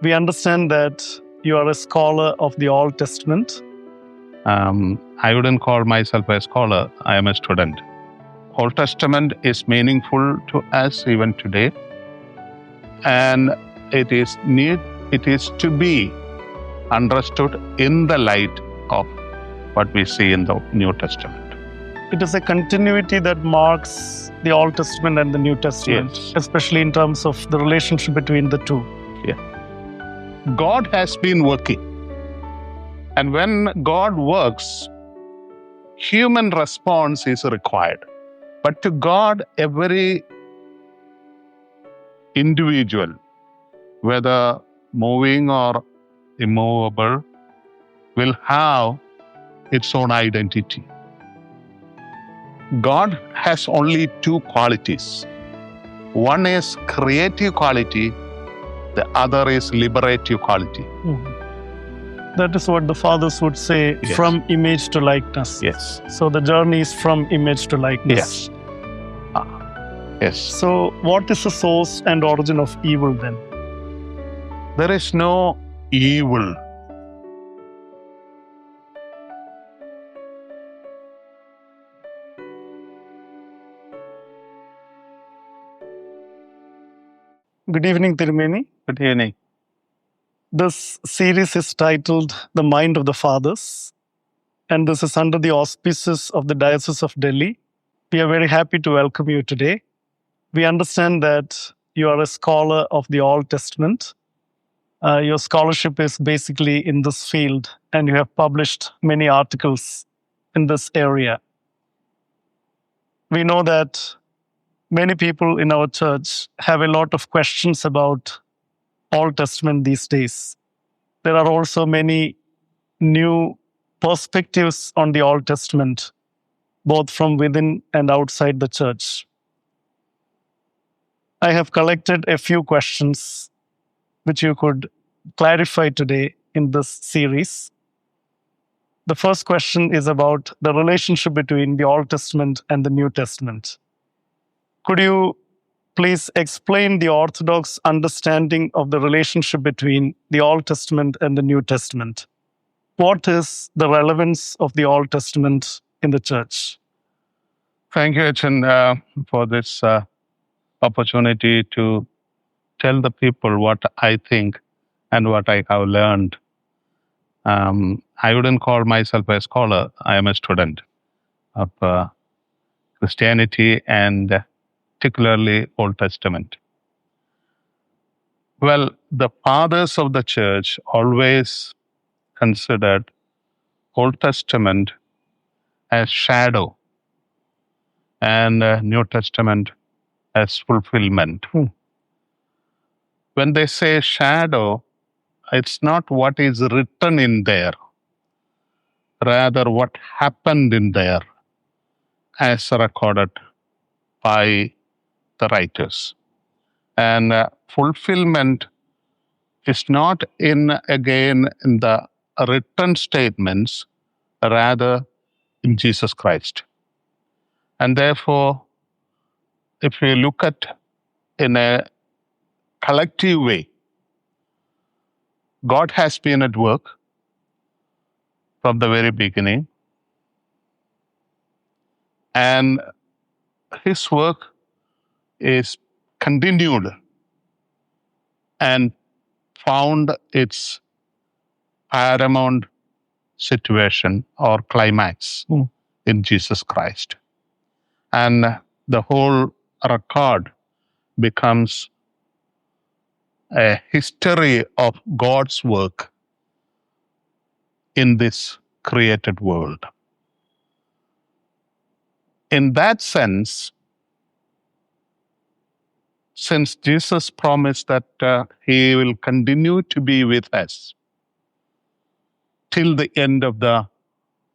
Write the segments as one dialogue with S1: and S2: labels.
S1: We understand that you are a scholar of the Old Testament.
S2: I wouldn't call myself a scholar. I am a student. Old Testament is meaningful to us even today, and it is to be understood in the light of what we see in the New Testament.
S1: It is a continuity that marks the Old Testament and the New Testament,
S2: Yes.
S1: especially in terms of the relationship between the two.
S2: God has been working. And when God works, human response is required. But to God, every individual, whether moving or immovable, will have its own identity. God has only two qualities. One is creative quality, the other is liberative quality.
S1: That is what the fathers would say,
S2: Yes.
S1: from image to likeness.
S2: Yes.
S1: So the journey is from image to likeness.
S2: Yes. Yes.
S1: So what is the source and origin of evil then?
S2: There is no evil.
S1: Good evening, Tirumeni.
S2: Good evening.
S1: This series is titled The Mind of the Fathers, and this is under the auspices of the Diocese of Delhi. We are very happy to welcome you today. We understand that you are a scholar of the Old Testament. Your scholarship is basically in this field, and you have published many articles in this area. We know that many people in our church have a lot of questions about Old Testament these days. There are also many new perspectives on the Old Testament, both from within and outside the church. I have collected a few questions which you could clarify today in this series. The first question is about the relationship between the Old Testament and the New Testament. Could you please explain the Orthodox understanding of the relationship between the Old Testament and the New Testament? What is the relevance of the Old Testament in the church?
S2: Thank you, Echin, for this opportunity to tell the people what I think and what I have learned. I wouldn't call myself a scholar. I am a student of Christianity and particularly Old Testament. Well, the fathers of the church always considered Old Testament as shadow and New Testament as fulfillment. When they say shadow, it's not what is written in there, rather what happened in there as recorded by the writers. And fulfillment is not again in the written statements, rather in Jesus Christ. And therefore, if we look at in a collective way, God has been at work from the very beginning, and his work is continued and found its paramount situation or climax in Jesus Christ. And the whole record becomes a history of God's work in this created world. In that sense, since Jesus promised that he will continue to be with us till the end of the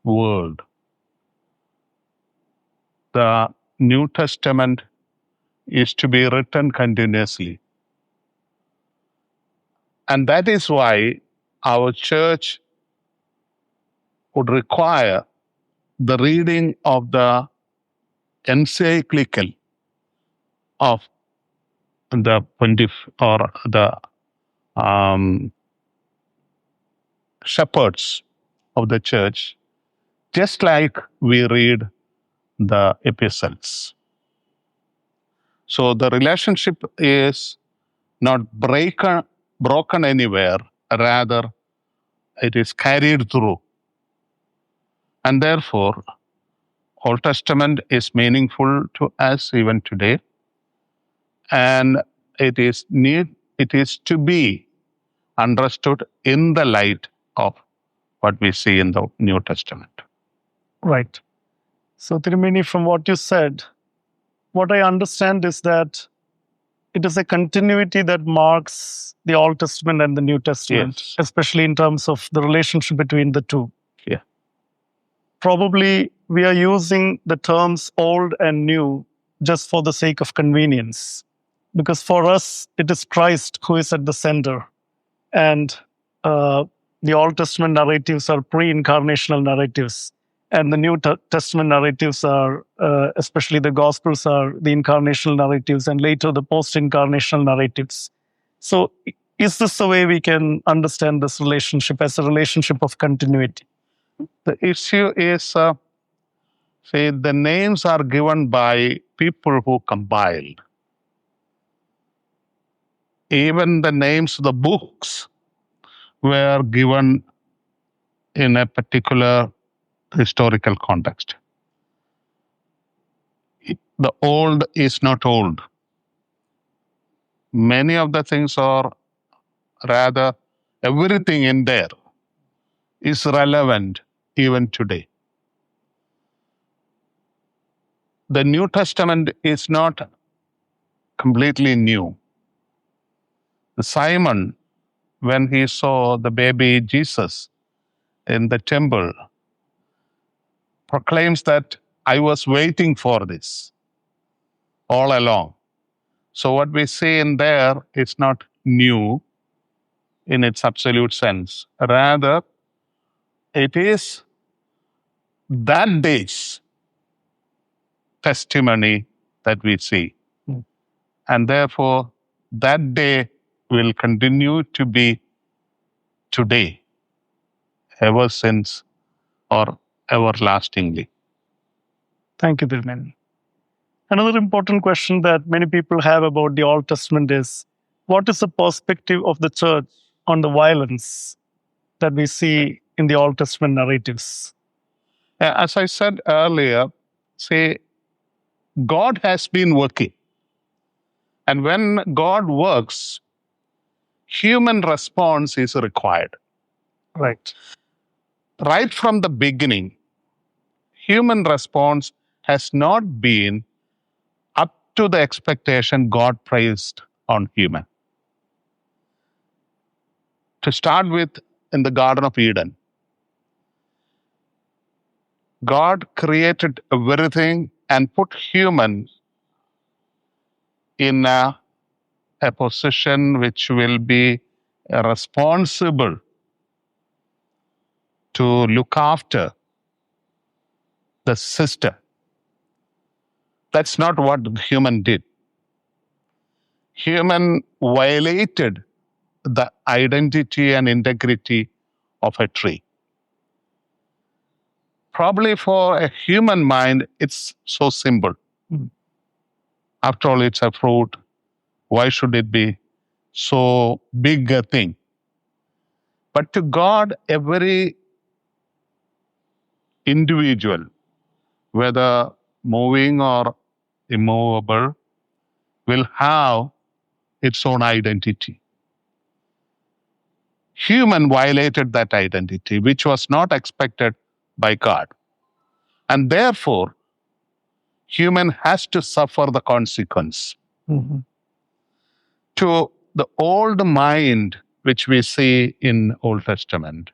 S2: world, the New Testament is to be written continuously. And that is why our church would require the reading of the encyclical of the pontiff or the shepherds of the church, just like we read the epistles. So the relationship is not broken anywhere, rather it is carried through. And therefore, Old Testament is meaningful to us even today. And it is to be understood in the light of what we see in the New Testament.
S1: Right. So, Tirumeni, from what you said, what I understand is that it is a continuity that marks the Old Testament and the New Testament,
S2: Yes.
S1: especially in terms of the relationship between the two.
S2: Yeah.
S1: Probably we are using the terms old and new just for the sake of convenience, because for us, it is Christ who is at the center. And the Old Testament narratives are pre-incarnational narratives. And the New Testament narratives are, especially the Gospels, are the incarnational narratives, and later the post-incarnational narratives. So, is this the way we can understand this relationship as a relationship of continuity?
S2: The issue is, say, the names are given by people who compiled. Even the names of the books were given in a particular historical context. The old is not old. Many of the things are, rather, everything in there is relevant even today. The New Testament is not completely new. Simon, when he saw the baby Jesus in the temple, proclaims that I was waiting for this all along. So what we see in there is not new in its absolute sense. Rather, it is that day's testimony that we see. And therefore, that day will continue to be today, ever since, or everlastingly.
S1: Thank you, Tirumeni. Another important question that many people have about the Old Testament is, what is the perspective of the church on the violence that we see in the Old Testament narratives?
S2: As I said earlier, say, God has been working. And when God works, human response is required.
S1: Right.
S2: Right from the beginning, human response has not been up to the expectation God placed on human. To start with, in the Garden of Eden, God created everything and put human in a position which will be responsible to look after the system. That's not what human did. Human violated the identity and integrity of a tree. Probably for a human mind, it's so simple. After all, it's a fruit. Why should it be so big a thing? But to God, every individual, whether moving or immovable, will have its own identity. Human violated that identity, which was not expected by God. And therefore, human has to suffer the consequence. To the old mind, which we see in Old Testament,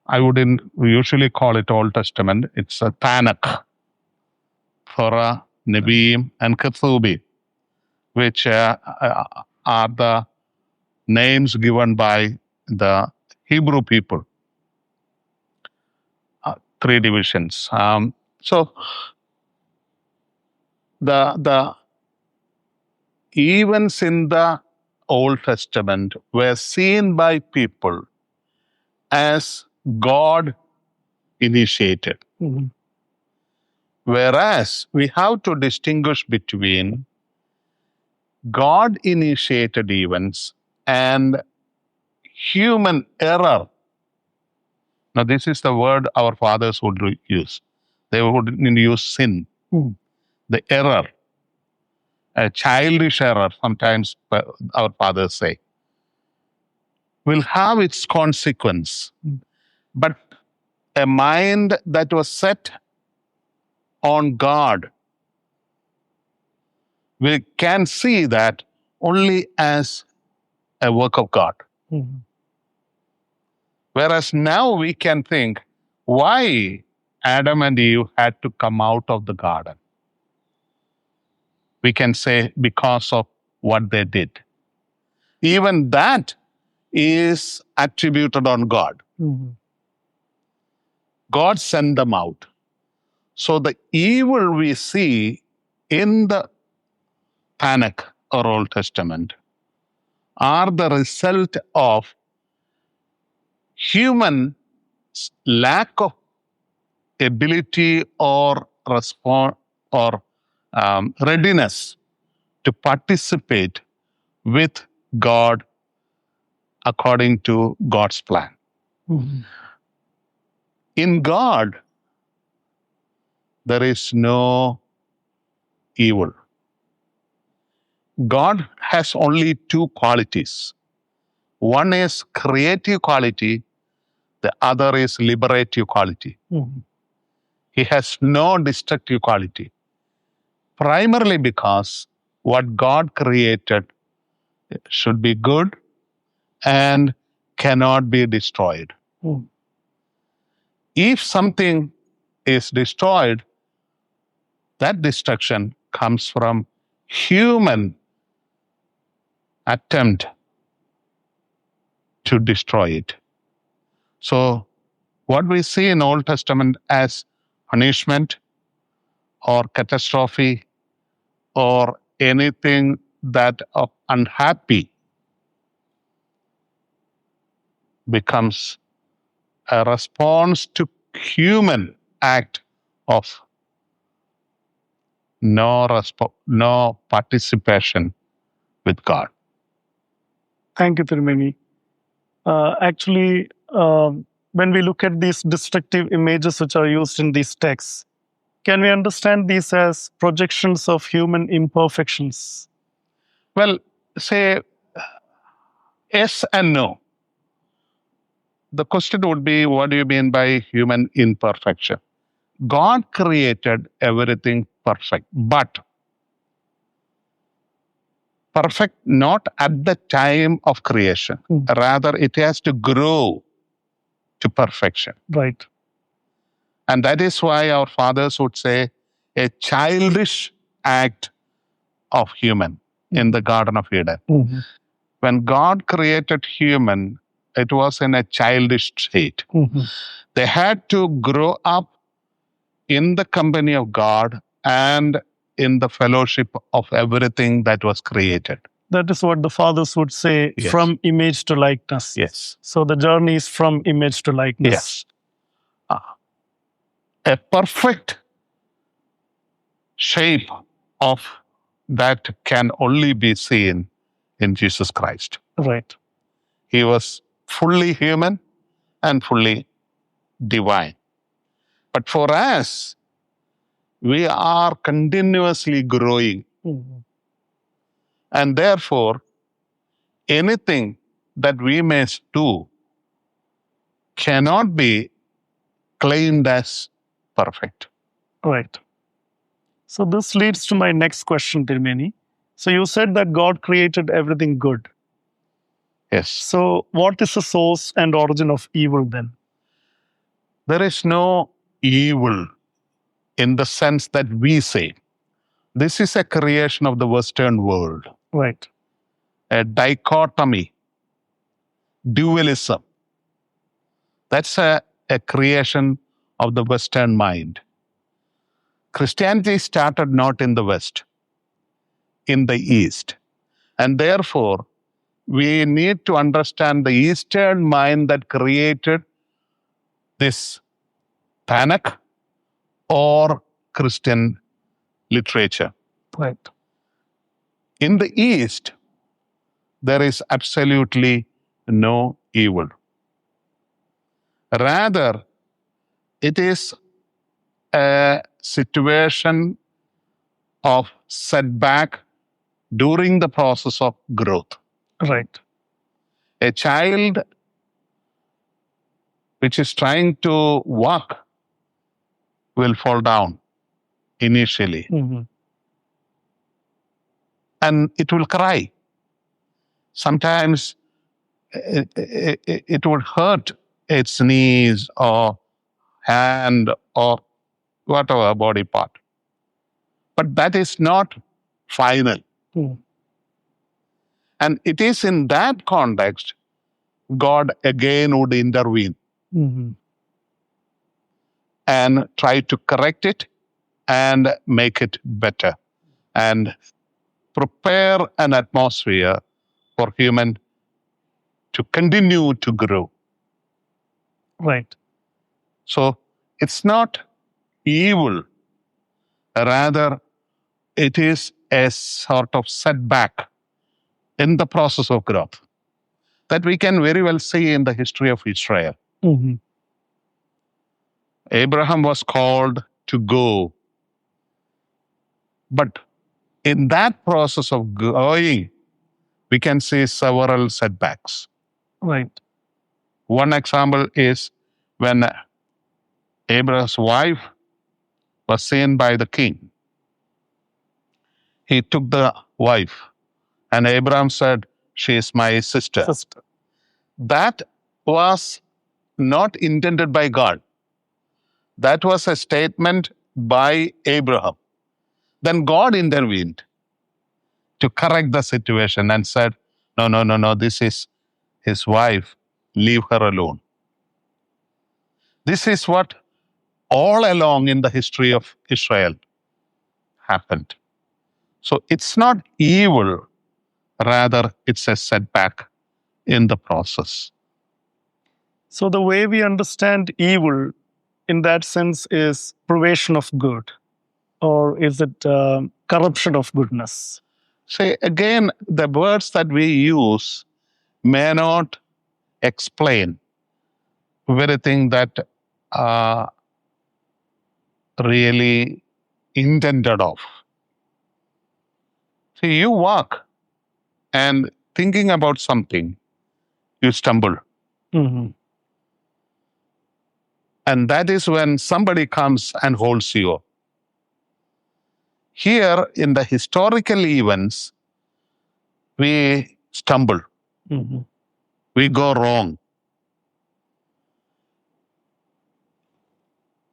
S2: I wouldn't usually call it Old Testament. It's a Tanakh for Nevi'im and Ketubim, which are the names given by the Hebrew people. Three divisions. So the events in the Old Testament were seen by people as God initiated.
S1: Mhm.
S2: Whereas we have to distinguish between God initiated events and human error. Now, this is the word our fathers would use. They would use sin,
S1: Mhm.
S2: the error, a childish error, sometimes our fathers say, will have its consequence. But a mind that was set on God, we can see that only as a work of God.
S1: Mhm.
S2: Whereas now we can think why Adam and Eve had to come out of the garden. We can say because of what they did. Even that is attributed on God.
S1: Mhm.
S2: God sent them out. So the evil we see in the Tanakh or Old Testament are the result of human lack of ability or response or readiness to participate with God according to God's plan.
S1: Mhm.
S2: In God, there is no evil. God has only two qualities. One is creative quality, the other is liberative quality.
S1: Mhm.
S2: He has no destructive quality, primarily because what God created should be good and cannot be destroyed.
S1: Mhm.
S2: If something is destroyed, that destruction comes from human attempt to destroy it. So what we see in Old Testament as punishment or catastrophe or anything that of unhappy becomes a response to human act of no participation with God.
S1: Thank you, Tirumeni. Actually, when we look at these destructive images which are used in these texts, can we understand these as projections of human imperfections?
S2: Well, say yes and no. The question would be, what do you mean by human imperfection? God created everything perfect, but perfect not at the time of creation. Rather, it has to grow to perfection.
S1: Right.
S2: And that is why our fathers would say a childish act of human in the Garden of Eden.
S1: Mhm.
S2: When God created human, it was in a childish state.
S1: Mhm.
S2: They had to grow up in the company of God and in the fellowship of everything that was created.
S1: That is what the fathers would say,
S2: Yes.
S1: from image to likeness.
S2: Yes.
S1: So the journey is from image to likeness.
S2: Yes. A perfect shape of that can only be seen in Jesus Christ.
S1: Right.
S2: He was fully human and fully divine. But for us, we are continuously growing.
S1: Mhm.
S2: And therefore, anything that we may do cannot be claimed as perfect.
S1: Right. So this leads to my next question, Tirumeni. So you said that God created everything good.
S2: Yes.
S1: So what is the source and origin of evil then?
S2: There is no evil in the sense that we say. This is a creation of the Western world,
S1: Right.
S2: a dichotomy, dualism. That's a creation of the Western mind. Christianity started not in the West, in the East. And therefore, we need to understand the Eastern mind that created this Tanakh or Christian literature.
S1: Right.
S2: In the East, there is absolutely no evil. Rather, it is a situation of setback during the process of growth.
S1: Right.
S2: A child which is trying to walk will fall down initially, and it will cry. Sometimes it would hurt its knees or hand or whatever body part. But that is not final. And it is in that context God again would intervene and try to correct it and make it better and prepare an atmosphere for human to continue to grow.
S1: Right.
S2: So it's not evil, rather it is a sort of setback in the process of growth that we can very well see in the history of Israel. Abraham was called to go, but in that process of going, we can see several setbacks.
S1: Right.
S2: One example is when Abraham's wife was seen by the king. He took the wife, and Abraham said, "She is my sister." That was not intended by God. That was a statement by Abraham. Then God intervened to correct the situation and said, no, this is his wife. Leave her alone. This is what all along in the history of Israel happened. So it's not evil, rather it's a setback in the process.
S1: So the way we understand evil in that sense is privation of good, or is it corruption of goodness?
S2: See, again, the words that we use may not explain everything that really intended of. See, you walk and thinking about something, you stumble. And that is when somebody comes and holds you up. Here in the historical events, we stumble. We go wrong.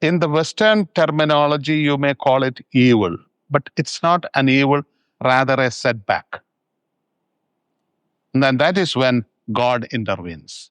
S2: In the Western terminology, you may call it evil, but it's not an evil, rather a setback. And then that is when God intervenes.